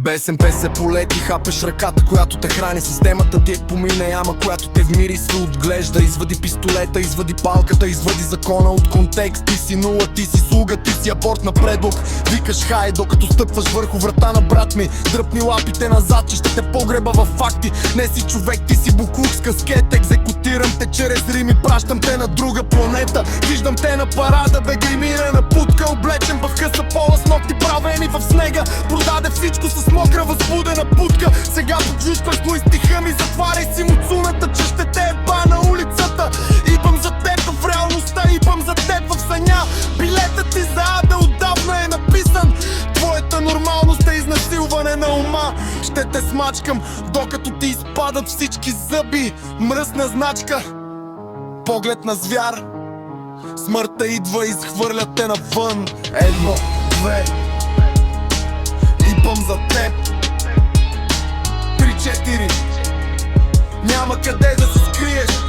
БСП се полети, хапеш ръката, която те храни. Системата ти е помина яма, която те вмири се отглежда. Извади пистолета, извади палката, извади закона от контекст. Ти си нула, ти си слуга, ти си аборт на предлог. Викаш хай, докато стъпваш върху врата на брат ми. Дръпни лапите назад, че ще те погреба във факти. Не си човек, ти си буклук с каскет. Екзекутирам те чрез рими, пращам те на друга планета. Виждам те на парада, бе гримирана путка. Облечен в къса пола с ногти правени в снега. Продаде всичко с мокра възбудена путка. Сега почувстваш го и стиха ми. Затваряй си муцуната, че ще те еба на улицата. Ипам за теб в реалността, ипам за теб в съня. Билетът ти за ада отдавна е написан. Твоята нормалност е изнасилване на ума. Ще те смачкам, докато ти изпадат всички зъби. Мръсна значка, поглед на звяр. Смъртта идва и изхвърля те навън. Едно, две, ипам за теб. 3-4, няма къде да се скриеш.